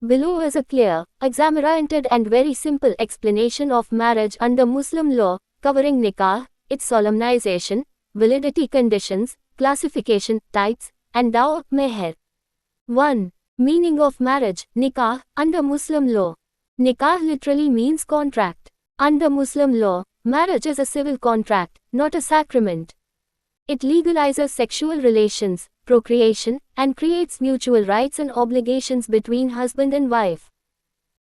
Below is a clear, exam-oriented and very simple explanation of marriage under Muslim law, covering nikah, its solemnization, validity conditions, classification, types, and dawah, meher. 1. Meaning of marriage, nikah, under Muslim law. Nikah literally means contract. Under Muslim law, marriage is a civil contract, not a sacrament. It legalizes sexual relations, procreation, and creates mutual rights and obligations between husband and wife.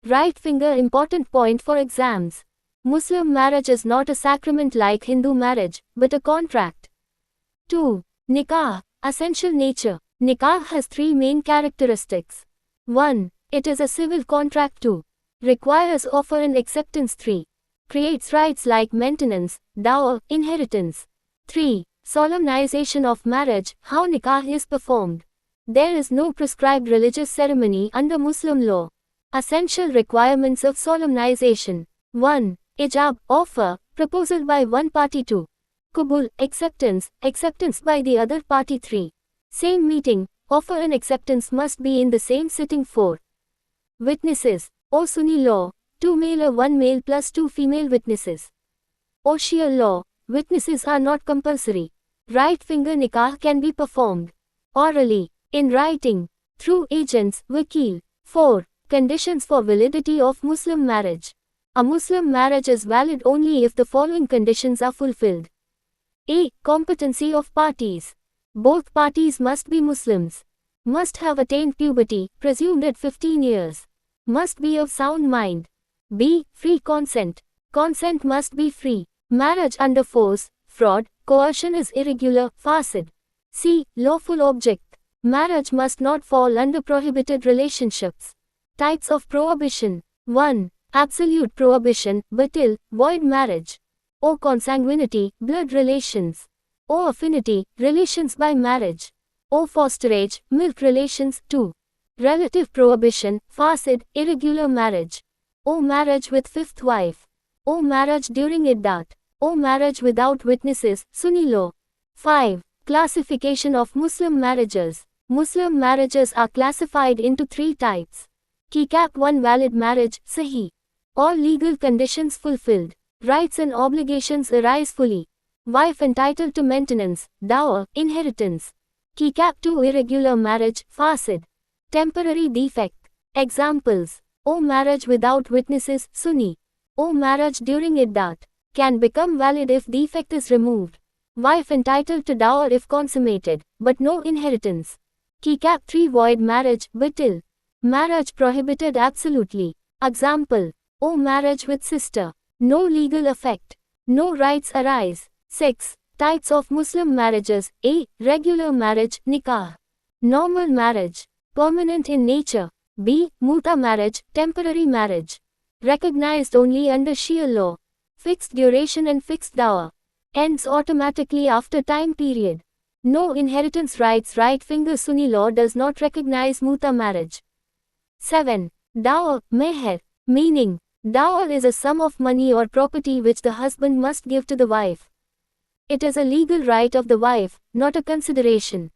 Right finger important point for exams. Muslim marriage is not a sacrament like Hindu marriage, but a contract. 2. Nikah, essential nature. Nikah has three main characteristics. 1. It is a civil contract. 2. Requires offer and acceptance. 3. Creates rights like maintenance, dawah, inheritance. 3. Solemnization of marriage, how nikah is performed. There is no prescribed religious ceremony under Muslim law. Essential requirements of solemnization. 1. Ijab, offer, proposal by one party. 2. Qubul, acceptance by the other party. 3. Same meeting, offer and acceptance must be in the same sitting. 4. Witnesses, O Sunni law, 2 male or 1 male plus 2 female witnesses. O Shia law, witnesses are not compulsory. Right finger nikah can be performed orally, in writing, through agents, wakil. 4. Conditions for validity of Muslim marriage. A Muslim marriage is valid only if the following conditions are fulfilled. A. Competency of parties. Both parties must be Muslims. Must have attained puberty, presumed at 15 years. Must be of sound mind. B. Free consent. Consent must be free. Marriage under force, fraud, coercion is irregular, fasid. C. Lawful object. Marriage must not fall under prohibited relationships. Types of prohibition. 1. Absolute prohibition, batil, void marriage. O consanguinity, blood relations. O affinity, relations by marriage. O fosterage, milk relations. 2. Relative prohibition, fasid, irregular marriage. O marriage with fifth wife. O marriage during iddat. O marriage without witnesses, Sunni law. 5. Classification of Muslim marriages. Muslim marriages are classified into 3 types. Kikap 1 valid marriage, Sahih. All legal conditions fulfilled. Rights and obligations arise fully. Wife entitled to maintenance, dawah, inheritance. Kikap 2 irregular marriage, Fasid. Temporary defect. Examples. O marriage without witnesses, Sunni. O marriage during iddat. Can become valid if defect is removed. Wife entitled to dawah if consummated, but no inheritance. Kikap 3 void marriage, batil. Marriage prohibited absolutely. Example. O marriage with sister. No legal effect. No rights arise. 6. Types of Muslim marriages. A. Regular marriage, nikah. Normal marriage. Permanent in nature. B. Muta marriage, temporary marriage. Recognized only under Shia law. Fixed duration and fixed dawah. Ends automatically after time period. No inheritance rights. Right finger Sunni law does not recognize muta marriage. 7. Dawah, meher. Meaning, dawah is a sum of money or property which the husband must give to the wife. It is a legal right of the wife, not a consideration.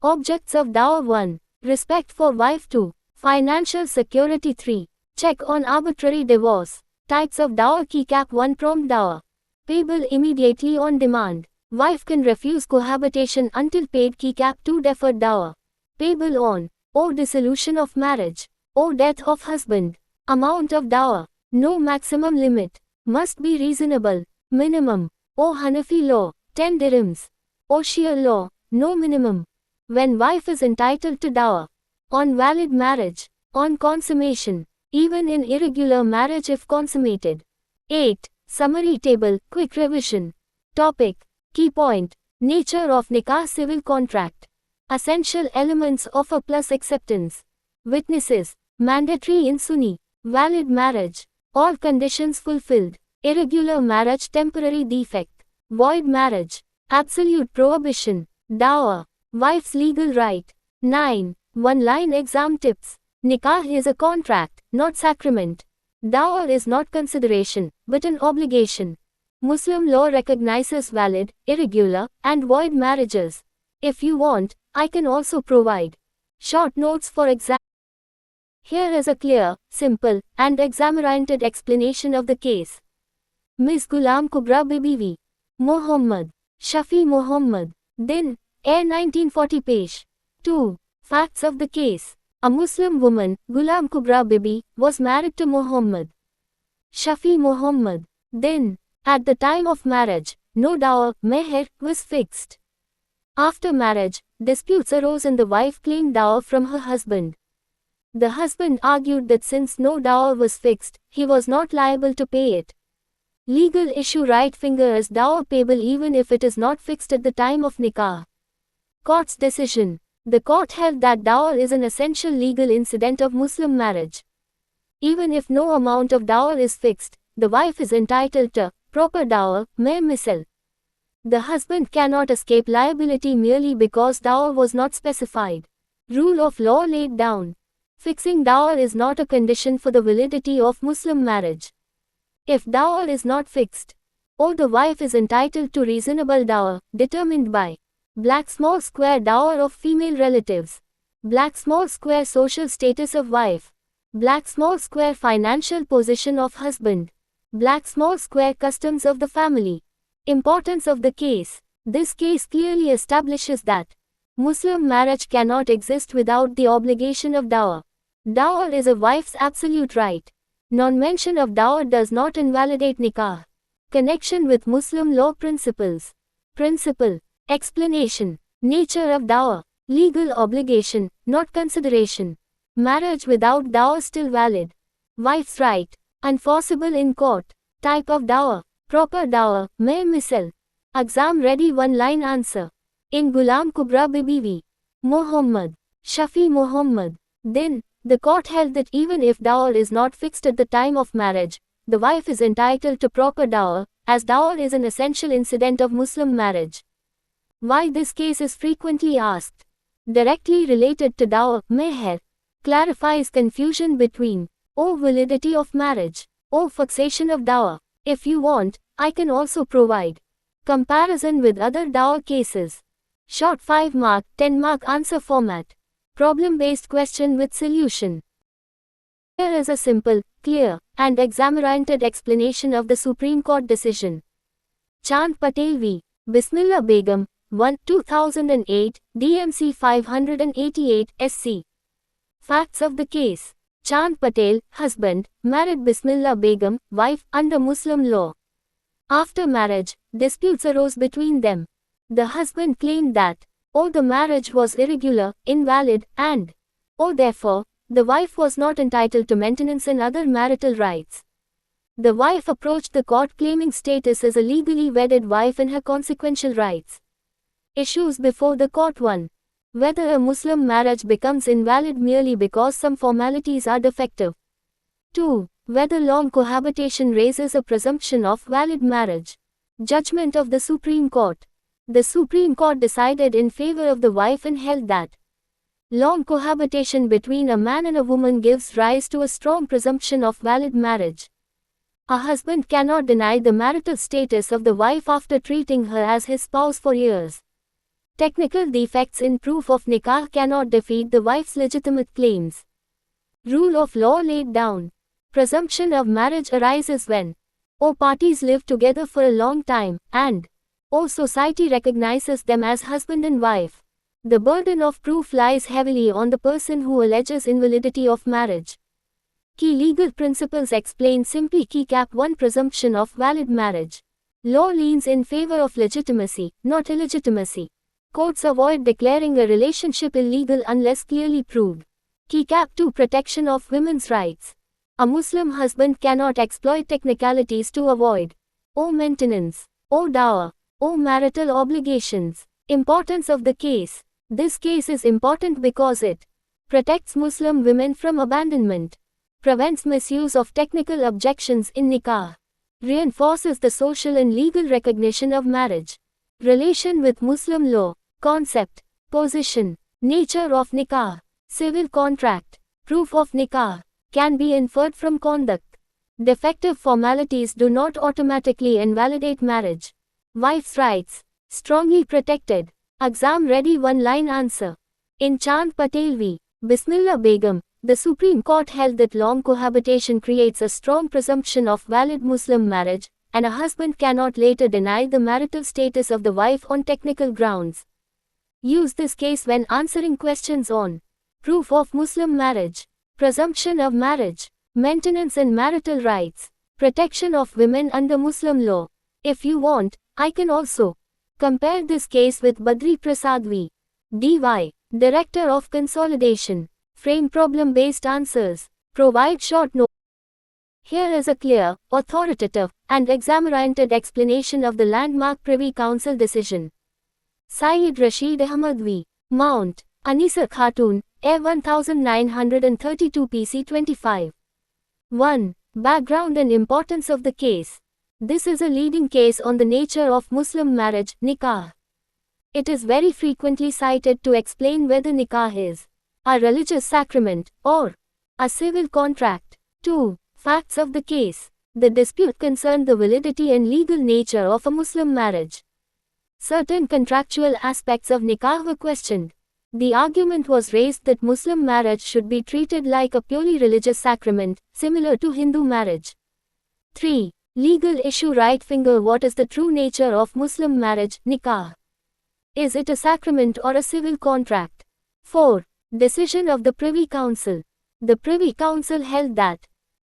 Objects of dawah. 1. Respect for wife. 2. Financial security. 3. Check on arbitrary divorce. Types of dawah. Kikap 1 prompt dawah. Payable immediately on demand. Wife can refuse cohabitation until paid. Kikap 2 deferred dawah. Payable on O dissolution of marriage. O death of husband. Amount of dawah. No maximum limit. Must be reasonable. Minimum. O Hanafi law. 10 dirhams. O Shia law. No minimum. When wife is entitled to dawah. On valid marriage. On consummation. Even in irregular marriage if consummated. 8. Summary table, quick revision. Topic. Key point. Nature of nikah civil contract. Essential elements offer plus acceptance. Witnesses. Mandatory in Sunni. Valid marriage. All conditions fulfilled. Irregular marriage temporary defect. Void marriage. Absolute prohibition. Dawah. Wife's legal right. 9. One-line exam tips. Nikah is a contract, not sacrament. Dawah is not consideration, but an obligation. Muslim law recognizes valid, irregular, and void marriages. If you want, I can also provide short notes for exam. Here is a clear, simple, and exam-oriented explanation of the case. Ms. Ghulam Kubra Bibi Mohammad Shafi Mohammad Din Air 1940 Pesh 2. Facts of the case. A Muslim woman, Ghulam Kubra Bibi, was married to Muhammad Shafi Muhammad. Then, at the time of marriage, no dower, meher, was fixed. After marriage, disputes arose and the wife claimed dower from her husband. The husband argued that since no dower was fixed, he was not liable to pay it. Legal issue: right finger is dower payable even if it is not fixed at the time of nikah. Court's decision. The court held that dower is an essential legal incident of Muslim marriage. Even if no amount of dower is fixed, the wife is entitled to proper dower, mehr misal. The husband cannot escape liability merely because dower was not specified. Rule of law laid down. Fixing dower is not a condition for the validity of Muslim marriage. If dower is not fixed, or the wife is entitled to reasonable dower, determined by black small square dower of female relatives, black small square social status of wife, black small square financial position of husband, black small square customs of the family. Importance of the case. This case clearly establishes that Muslim marriage cannot exist without the obligation of dower. Dower is a wife's absolute right. Non-mention of dower does not invalidate nikah. Connection with Muslim law principles. Principle. Explanation. Nature of dower. Legal obligation, not consideration. Marriage without dower still valid. Wife's right. Enforceable in court. Type of dower. Proper dower, mehr misal. Exam ready one-line answer. In Ghulam Kubra Bibi Muhammad Shafi Muhammad. Then, the court held that even if dower is not fixed at the time of marriage, the wife is entitled to proper dower, as dower is an essential incident of Muslim marriage. Why this case is frequently asked. Directly related to dower, meher, clarifies confusion between validity of marriage, fixation of dower. If you want, I can also provide comparison with other dower cases. Short 5-mark, 10-mark answer format. Problem-based question with solution. Here is a simple, clear, and exam-oriented explanation of the Supreme Court decision. Chand Patel v. Bismillah Begum, 1, 2008, DMC 588, SC. Facts of the case. Chand Patel, husband, married Bismillah Begum, wife, under Muslim law. After marriage, disputes arose between them. The husband claimed that, the marriage was irregular, invalid, and, therefore, the wife was not entitled to maintenance and other marital rights. The wife approached the court claiming status as a legally wedded wife and her consequential rights. Issues before the court: 1. Whether a Muslim marriage becomes invalid merely because some formalities are defective. 2. Whether long cohabitation raises a presumption of valid marriage. Judgment of the Supreme Court. The Supreme Court decided in favor of the wife and held that long cohabitation between a man and a woman gives rise to a strong presumption of valid marriage. A husband cannot deny the marital status of the wife after treating her as his spouse for years. Technical defects in proof of nikah cannot defeat the wife's legitimate claims. Rule of law laid down. Presumption of marriage arises when parties live together for a long time, and society recognizes them as husband and wife. The burden of proof lies heavily on the person who alleges invalidity of marriage. Key legal principles explain simply. Key cap 1. Presumption of valid marriage. Law leans in favor of legitimacy, not illegitimacy. Courts avoid declaring a relationship illegal unless clearly proved. Key cap 2. Protection of women's rights. A Muslim husband cannot exploit technicalities to avoid maintenance, dower, marital obligations. Importance of the case. This case is important because it protects Muslim women from abandonment, prevents misuse of technical objections in nikah, reinforces the social and legal recognition of marriage, relation with Muslim law, concept, position, nature of nikah, civil contract, proof of nikah, can be inferred from conduct. Defective formalities do not automatically invalidate marriage. Wife's rights, strongly protected. Exam ready one-line answer. In Chand Patel v. Bismillah Begum, The Supreme Court held that long cohabitation creates a strong presumption of valid Muslim marriage, and a husband cannot later deny the marital status of the wife on technical grounds. Use this case when answering questions on proof of Muslim marriage, presumption of marriage, maintenance and marital rights, protection of women under Muslim law. If you want, I can also compare this case with Badri Prasad V. D.Y., Director of Consolidation. Frame problem-based answers. Provide short notes. Here is a clear, authoritative, and exam-oriented explanation of the landmark Privy Council decision. Syed Rashid Ahmad V. Mount, Anisa Khatun, Air 1932 PC 25. 1. Background and importance of the case. This is a leading case on the nature of Muslim marriage, nikah. It is very frequently cited to explain whether nikah is a religious sacrament or a civil contract. 2. Facts of the case. The dispute concerned the validity and legal nature of a Muslim marriage. Certain contractual aspects of nikah were questioned. The argument was raised that Muslim marriage should be treated like a purely religious sacrament, similar to Hindu marriage. 3. Legal issue. Right finger. What is the true nature of Muslim marriage, nikah? Is it a sacrament or a civil contract? 4. Decision of the Privy Council. The Privy Council held that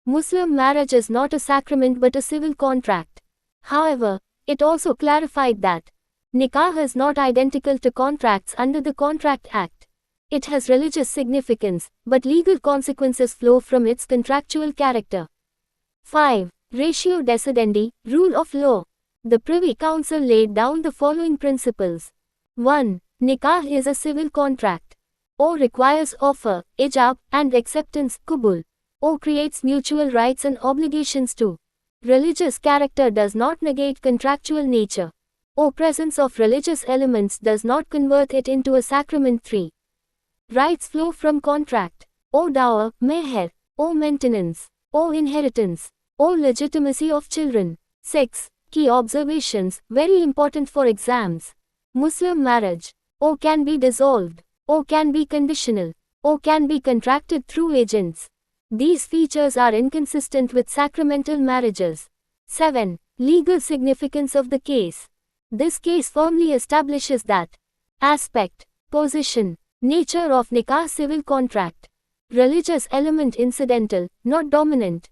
Muslim marriage is not a sacrament but a civil contract. However, it also clarified that nikah is not identical to contracts under the Contract Act. It has religious significance, but legal consequences flow from its contractual character. 5. Ratio decidendi, rule of law. The Privy Council laid down the following principles. 1. Nikah is a civil contract. O requires offer, ijab, and acceptance, qubul. O creates mutual rights and obligations too. Religious character does not negate contractual nature. O presence of religious elements does not convert it into a sacrament. 3. Rights flow from contract. O dower, meher. O maintenance. O inheritance. O legitimacy of children. 6. Key observations, very important for exams. Muslim marriage. O can be dissolved. O can be conditional. O can be contracted through agents. These features are inconsistent with sacramental marriages. 7. Legal significance of the case. This case firmly establishes that aspect, position, nature of nikah civil contract. Religious element incidental, not dominant.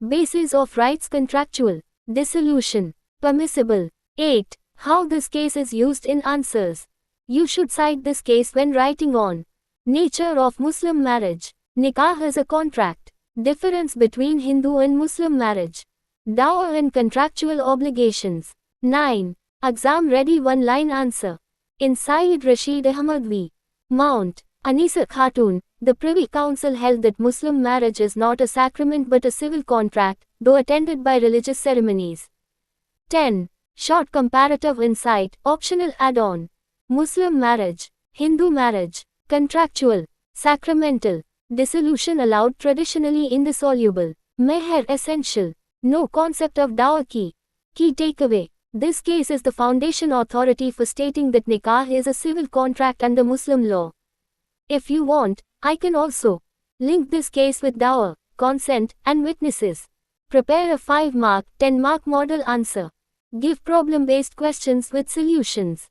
Basis of rights contractual. Dissolution, permissible. 8. How this case is used in answers. You should cite this case when writing on nature of Muslim marriage. Nikah is a contract. Difference between Hindu and Muslim marriage. Dower and contractual obligations. 9. Exam ready one-line answer. In Syed Rashid Ahmad V. Mount, Anisa Khatun, the Privy Council held that Muslim marriage is not a sacrament but a civil contract, though attended by religious ceremonies. 10. Short comparative insight, optional add-on. Muslim marriage, Hindu marriage, contractual, sacramental, dissolution allowed, traditionally indissoluble, meher essential, no concept of dower. Key takeaway. This case is the foundation authority for stating that nikah is a civil contract under Muslim law. If you want, I can also link this case with dower, consent, and witnesses. Prepare a 5-mark, 10-mark model answer. Give problem-based questions with solutions.